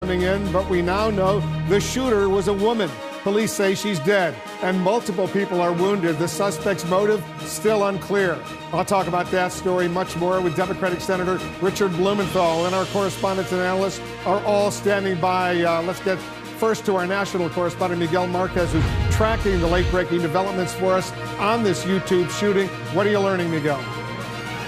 coming in, but we now know the shooter was a woman. Police say she's dead, and multiple people are wounded. The suspect's motive still unclear. I'll talk about that story much more with Democratic Senator Richard Blumenthal, and our correspondents and analysts are all standing by. Let's get first to our national correspondent, Miguel Marquez, who's tracking the late-breaking developments for us on this YouTube shooting. What are you learning, Miguel?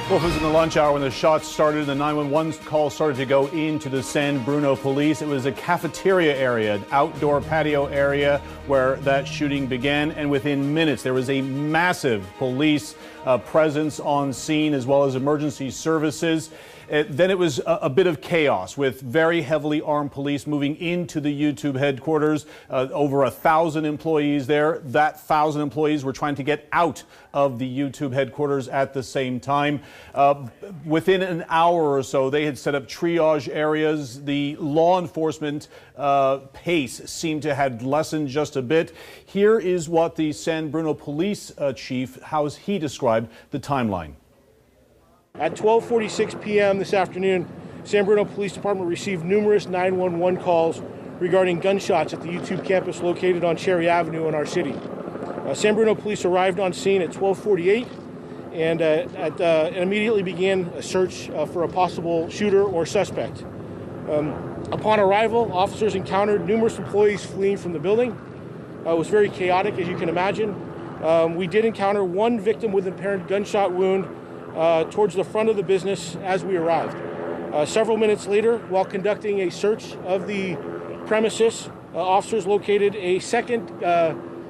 Well, it was in the lunch hour when the shots started. The 911 call started to go into the San Bruno police. It was a cafeteria area, an outdoor patio area where that shooting began. And within minutes, there was a massive police presence on scene, as well as emergency services. Then it was a bit of chaos with very heavily armed police moving into the YouTube headquarters. Over 1,000 employees there. That 1,000 employees were trying to get out of the YouTube headquarters at the same time. Within an hour or so, they had set up triage areas. The law enforcement pace seemed to have lessened just a bit. Here is what the San Bruno police chief, how he described the timeline. At 12:46 p.m. this afternoon, San Bruno Police Department received numerous 911 calls regarding gunshots at the YouTube campus located on Cherry Avenue in our city. San Bruno Police arrived on scene at 12:48 and immediately began a search for a possible shooter or suspect. Upon arrival, officers encountered numerous employees fleeing from the building. It was very chaotic, as you can imagine. We did encounter one victim with an apparent gunshot wound towards the front of the business as we arrived. Several minutes later, while conducting a search of the premises, officers located a second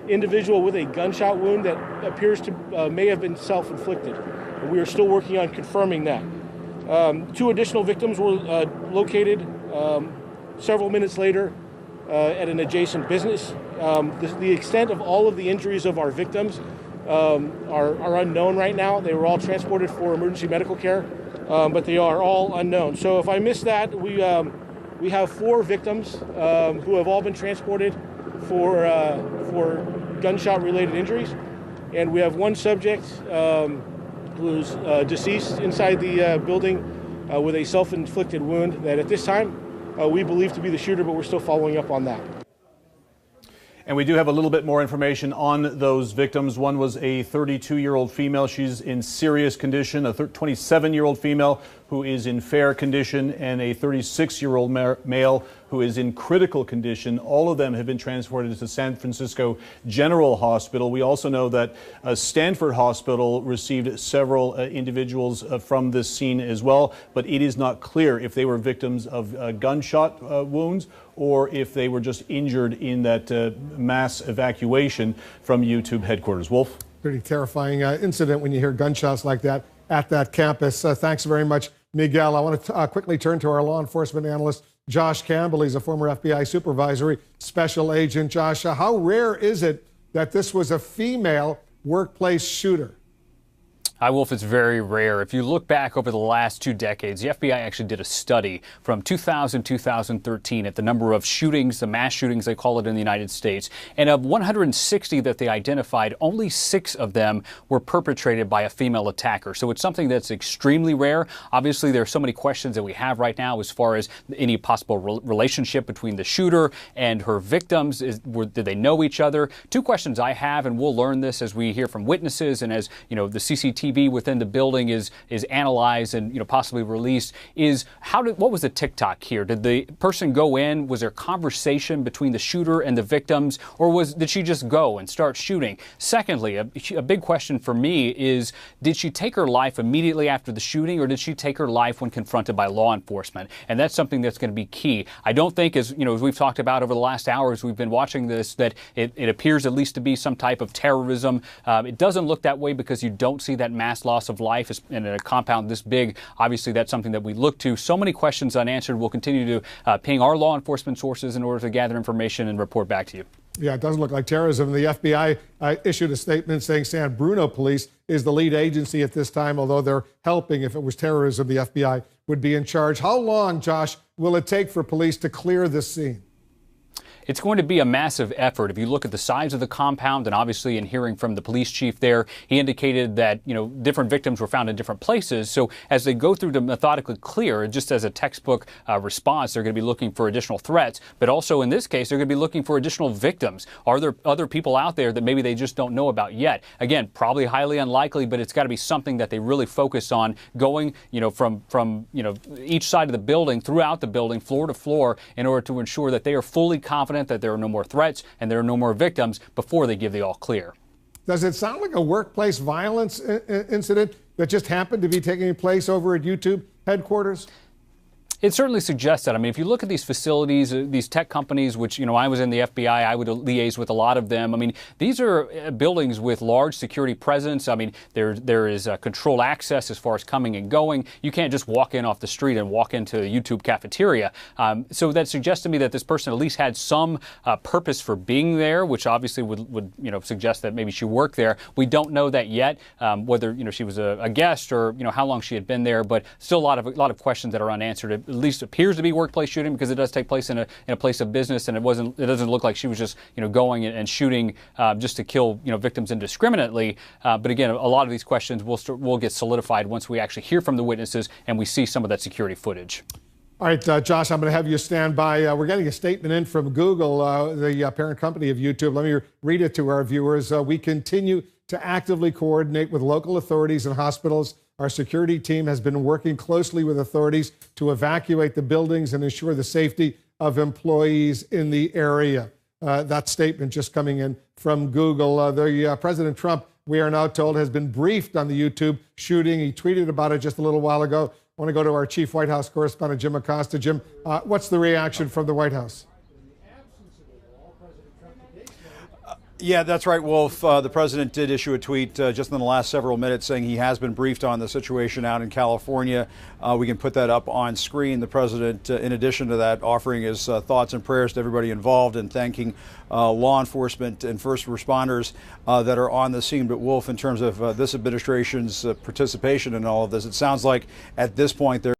individual with a gunshot wound that appears to may have been self-inflicted. We are still working on confirming that. Two additional victims were located several minutes later at an adjacent business. The extent of all of the injuries of our victims are unknown right now. They were all transported for emergency medical care, but they are all unknown. So if I missed that, we have 4 victims who have all been transported for gunshot-related injuries, and we have one subject who's deceased inside the building with a self-inflicted wound that at this time we believe to be the shooter, but we're still following up on that. And we do have a little bit more information on those victims. One was a 32-year-old female. She's in serious condition. A 27-year-old female who is in fair condition, and a 36-year-old male who is in critical condition. All of them have been transported to San Francisco General Hospital. We also know that Stanford Hospital received several individuals from this scene as well, but it is not clear if they were victims of gunshot wounds or if they were just injured in that mass evacuation from YouTube headquarters. Wolf? Pretty terrifying incident when you hear gunshots like that at that campus. Thanks very much, Miguel. I want to quickly turn to our law enforcement analyst, Josh Campbell. He's a former FBI supervisory special agent. Josh, how rare is it that this was a female workplace shooter? Hi, Wolf. It's very rare. If you look back over the last 2 decades, the FBI actually did a study from 2000 to 2013 at the number of shootings, the mass shootings they call it in the United States. And of 160 that they identified, only 6 of them were perpetrated by a female attacker. So it's something that's extremely rare. Obviously, there are so many questions that we have right now as far as any possible relationship between the shooter and her victims. Did they know each other? 2 questions I have, and we'll learn this as we hear from witnesses and as the CCTV within the building is analyzed and possibly released, is what was the TikTok here? Did the person go in? Was there conversation between the shooter and the victims, or did she just go and start shooting? Secondly, a big question for me is, did she take her life immediately after the shooting, or did she take her life when confronted by law enforcement? And that's something that's going to be key. I don't think, as we've talked about over the last hours, we've been watching this, that it appears at least to be some type of terrorism. It doesn't look that way because you don't see that mass loss of life in a compound this big. Obviously, that's something that we look to. So many questions unanswered. We'll continue to ping our law enforcement sources in order to gather information and report back to you. Yeah, it doesn't look like terrorism. The FBI issued a statement saying San Bruno Police is the lead agency at this time, although they're helping. If it was terrorism, the FBI would be in charge. How long, Josh, will it take for police to clear this scene? It's going to be a massive effort. If you look at the size of the compound, and obviously in hearing from the police chief there, he indicated that, different victims were found in different places. So as they go through to methodically clear, just as a textbook response, they're going to be looking for additional threats. But also in this case, they're going to be looking for additional victims. Are there other people out there that maybe they just don't know about yet? Again, probably highly unlikely, but it's got to be something that they really focus on, going, from each side of the building, throughout the building, floor to floor, in order to ensure that they are fully confident that there are no more threats and there are no more victims before they give the all clear. Does it sound like a workplace violence incident that just happened to be taking place over at YouTube headquarters? It certainly suggests that. I mean, if you look at these facilities, these tech companies, which, I was in the FBI, I would liaise with a lot of them. I mean, these are buildings with large security presence. I mean, there is controlled access as far as coming and going. You can't just walk in off the street and walk into a YouTube cafeteria. So that suggests to me that this person at least had some purpose for being there, which obviously would suggest that maybe she worked there. We don't know that yet, whether, she was a guest or, how long she had been there, but still a lot of questions that are unanswered. At least appears to be workplace shooting, because it does take place in a place of business, and it doesn't look like she was just going and shooting just to kill victims indiscriminately. But again, a lot of these questions will get solidified once we actually hear from the witnesses and we see some of that security footage. All right, Josh, I'm going to have you stand by. We're getting a statement in from Google, the parent company of YouTube. Let me read it to our viewers. We continue to actively coordinate with local authorities and hospitals. Our security team has been working closely with authorities to evacuate the buildings and ensure the safety of employees in the area. That statement just coming in from Google. President Trump, we are now told, has been briefed on the YouTube shooting. He tweeted about it just a little while ago. I want to go to our chief White House correspondent, Jim Acosta. Jim, what's the reaction from the White House? Yeah, that's right, Wolf. The president did issue a tweet just in the last several minutes saying he has been briefed on the situation out in California. We can put that up on screen. The president, in addition to that, offering his thoughts and prayers to everybody involved and thanking law enforcement and first responders that are on the scene. But Wolf, in terms of this administration's participation in all of this, it sounds like at this point there